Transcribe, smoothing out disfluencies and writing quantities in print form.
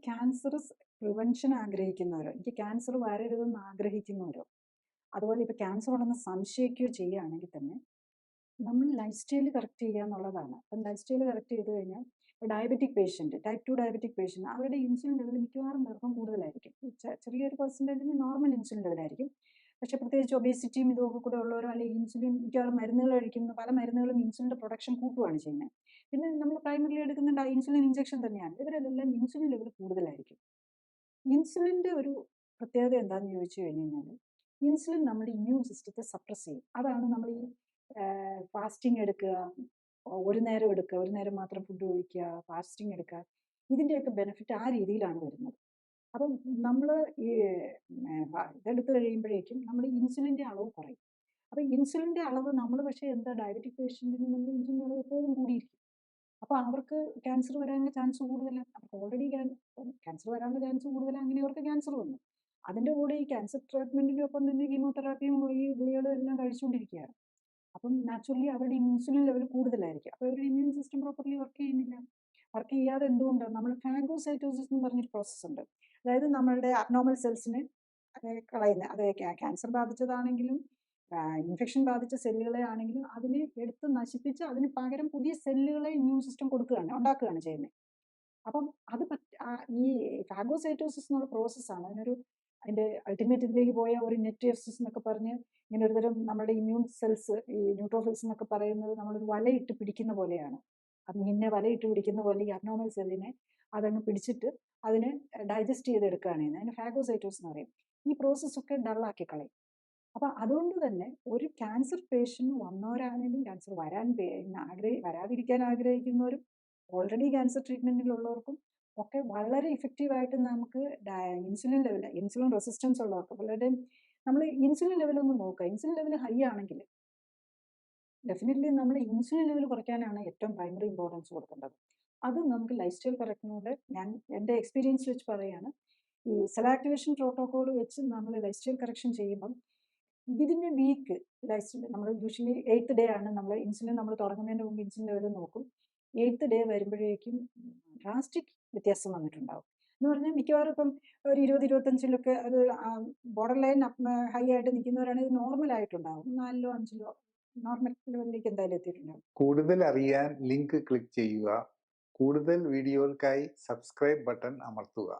Cancer prevention ആഗ്രഹിക്കുന്നവരോ, എനിക്ക് cancer വരരുതെന്ന് ആഗ്രഹിക്കുന്നവരോ, അതുപോലെ ഇപ്പോൾ ക്യാൻസർ ഉണ്ടെന്ന് സംശയിക്കുകയോ ചെയ്യുകയാണെങ്കിൽ തന്നെ നമ്മൾ ലൈഫ് സ്റ്റൈൽ കറക്റ്റ് ചെയ്യുക എന്നുള്ളതാണ്. അപ്പം ലൈഫ് സ്റ്റൈൽ കറക്റ്റ് ചെയ്ത് കഴിഞ്ഞാൽ diabetic patient, type 2 diabetic patient, അവരുടെ ഇൻസുലിൻ ലെവൽ മിക്കവാറും പേർക്കും കൂടുതലായിരിക്കും. ചെറിയൊരു പെർസെൻറ്റേജിന് നോർമൽ ഇൻസുലിൻ ലെവലായിരിക്കും. പക്ഷേ പ്രത്യേകിച്ച് ഒബേസിറ്റിയും ഇതൊക്കെ കൂടെ ഉള്ളവരോ, അല്ലെങ്കിൽ ഇൻസുലിൻ മിക്കവാറും മരുന്നുകൾ കഴിക്കുന്ന പല മരുന്നുകളും ഇൻസുലിൻ്റെ പ്രൊഡക്ഷൻ കൂട്ടുകയാണ് ചെയ്യുന്നത്. പിന്നെ നമ്മൾ പ്രൈമറിലി എടുക്കുന്ന ഇൻസുലിൻ ഇഞ്ചക്ഷൻ തന്നെയാണ്. ഇവരെല്ലാം ഇൻസുലിൻ ലെവൽ കൂടുതലായിരിക്കും. ഇൻസുലിൻ്റെ ഒരു പ്രത്യേകത എന്താണെന്ന് ചോദിച്ചു കഴിഞ്ഞ് കഴിഞ്ഞാൽ, ഇൻസുലിൻ നമ്മുടെ ഇമ്മ്യൂൺ സിസ്റ്റത്തെ സപ്രസ് ചെയ്യും. അതാണ് നമ്മൾ ഈ ഫാസ്റ്റിംഗ് എടുക്കുക, ഒരു നേരം എടുക്കുക, ഒരു നേരം മാത്രം ഫുഡ് കഴിക്കുക, ഫാസ്റ്റിംഗ് എടുക്കുക, ഇതിൻ്റെയൊക്കെ ബെനിഫിറ്റ് ആ രീതിയിലാണ് വരുന്നത്. അപ്പം നമ്മൾ ഈ ഇതെടുത്ത് കഴിയുമ്പോഴേക്കും നമ്മുടെ ഇൻസുലിൻ്റെ അളവ് കുറയും. അപ്പം ഇൻസുലിൻ്റെ അളവ് നമ്മൾ പക്ഷേ എന്താ ഡയബറ്റിക് പേഷ്യൻറ്റിന് നമ്മുടെ ഇൻസുലിൻ്റെ അളവ് എപ്പോഴും കൂടിയിരിക്കും. അപ്പോൾ അവർക്ക് ക്യാൻസർ വരാനുള്ള ചാൻസ് കൂടുതലാണ്. അവർക്ക് ഓൾറെഡി ക്യാൻസർ വരാനുള്ള ചാൻസ് കൂടുതലാണ്. അങ്ങനെ അവർക്ക് ക്യാൻസർ വന്നു. അതിൻ്റെ കൂടെ ഈ ക്യാൻസർ ട്രീറ്റ്മെൻറ്റിൻ്റെ ഒപ്പം തന്നെ കീമോതെറാപ്പിയും ഈ ഗുളികകളും എല്ലാം കഴിച്ചുകൊണ്ടിരിക്കുകയാണ്. അപ്പം നാച്ചുറലി അവരുടെ ഇൻസുലിൻ ലെവൽ കൂടുതലായിരിക്കും. അപ്പോൾ അവരുടെ ഇമ്മ്യൂൺ സിസ്റ്റം പ്രോപ്പർലി വർക്ക് ചെയ്യുന്നില്ല. വർക്ക് ചെയ്യാതെ എന്തുകൊണ്ടാണ്? നമ്മൾ ഫാഗോസൈറ്റോസിസ് എന്ന് പറഞ്ഞൊരു പ്രോസസ്സ് ഉണ്ട്. അതായത് നമ്മളുടെ അബ്നോർമൽ സെൽസിനെ കളയുന്ന, അത് ക്യാൻസർ ബാധിച്ചതാണെങ്കിലും ഇൻഫെക്ഷൻ ബാധിച്ച സെല്ലുകളെ ആണെങ്കിലും അതിനെ എടുത്ത് നശിപ്പിച്ച് അതിന് പകരം പുതിയ സെല്ലുകളെ ഇമ്മ്യൂൺ സിസ്റ്റം ഉണ്ടാക്കുകയാണ് ചെയ്യുന്നത്. അപ്പം അത് ഈ ഫാഗോസൈറ്റോസിസ് എന്നുള്ള പ്രോസസ്സാണ്. അതിൻ്റെ അൾട്ടിമേറ്റ് ഇതിലേക്ക് പോയ ഒരു നെറ്റോസിസ് എന്നൊക്കെ പറഞ്ഞ് ഇങ്ങനെ ഒരു തരം നമ്മുടെ ഇമ്മ്യൂൺ സെൽസ്, ഈ ന്യൂട്രോഫിൽസ് എന്നൊക്കെ പറയുന്നത് നമ്മളൊരു വലയിട്ട് പിടിക്കുന്ന പോലെയാണ്. അത് മീനിനെ വലയിട്ട് പിടിക്കുന്ന പോലെ ഈ അബ്നോർമൽ സെല്ലിനെ അതങ്ങ് പിടിച്ചിട്ട് അതിനെ ഡൈജസ്റ്റ് ചെയ്തെടുക്കുകയാണ് ചെയ്യുന്നത്. അതിന് ഫാഗോസൈറ്റോസിസ് എന്ന് പറയും. ഈ പ്രോസസ്സൊക്കെ ഡള്ളാക്കി കളയും. അപ്പം അതുകൊണ്ട് തന്നെ ഒരു ക്യാൻസർ പേഷ്യൻ്റ് വന്നവരാണെങ്കിലും ക്യാൻസർ വരാതിരിക്കാൻ ആഗ്രഹിക്കുന്നവരും ഓൾറെഡി ക്യാൻസർ ട്രീറ്റ്മെൻറ്റിലുള്ളവർക്കും ഒക്കെ വളരെ ഇഫക്റ്റീവായിട്ട് നമുക്ക് ഇൻസുലിൻ റെസിസ്റ്റൻസ് ഉള്ളവർക്ക് വളരെ നമ്മൾ ഇൻസുലിൻ ലെവലൊന്ന് നോക്കുക. ഇൻസുലിൻ ലെവൽ ഹൈ ആണെങ്കിൽ ഡെഫിനറ്റ്ലി നമ്മൾ ഇൻസുലിൻ ലെവൽ കുറയ്ക്കാനാണ് ഏറ്റവും പ്രൈമറി ഇമ്പോർട്ടൻസ് കൊടുക്കേണ്ടത്. അത് നമുക്ക് ലൈഫ് സ്റ്റൈൽ കറക്റ്റിനോട് ഞാൻ എൻ്റെ എക്സ്പീരിയൻസ് വെച്ച് പറയുകയാണ്. ഈ സെൽ ആക്ടിവേഷൻ പ്രോട്ടോക്കോൾ വെച്ച് നമ്മൾ ലൈഫ് സ്റ്റൈൽ കറക്ഷൻ ചെയ്യുമ്പം ഇതിൻ്റെ വീക്ക് നമ്മൾ യൂഷ്വലി 8th ഡേ ആണ് നമ്മൾ ഇൻസുലിൻ തുടങ്ങുന്നതിന് മുമ്പ് ഇൻസുലിൻ ലെവൽ നോക്കും. 8th ഡേ വരുമ്പോഴേക്കും ഡ്രാസ്റ്റിക് വ്യത്യാസം വന്നിട്ടുണ്ടാവും. എന്ന് പറഞ്ഞാൽ മിക്കവാറും ഇപ്പം ഒരു 20-25 അത് ബോർഡർ ലൈൻ ഹൈ ആയിട്ട് നിൽക്കുന്നവരാണെങ്കിൽ നോർമൽ ആയിട്ടുണ്ടാവും. 4 5 നോർമൽ ലെവലിലേക്ക് എന്തായാലും എത്തിയിട്ടുണ്ടാവും. കൂടുതൽ അറിയാൻ ലിങ്ക് ക്ലിക്ക് ചെയ്യുക. കൂടുതൽ വീഡിയോകൾക്കായി സബ്സ്ക്രൈബ് ബട്ടൺ അമർത്തുക.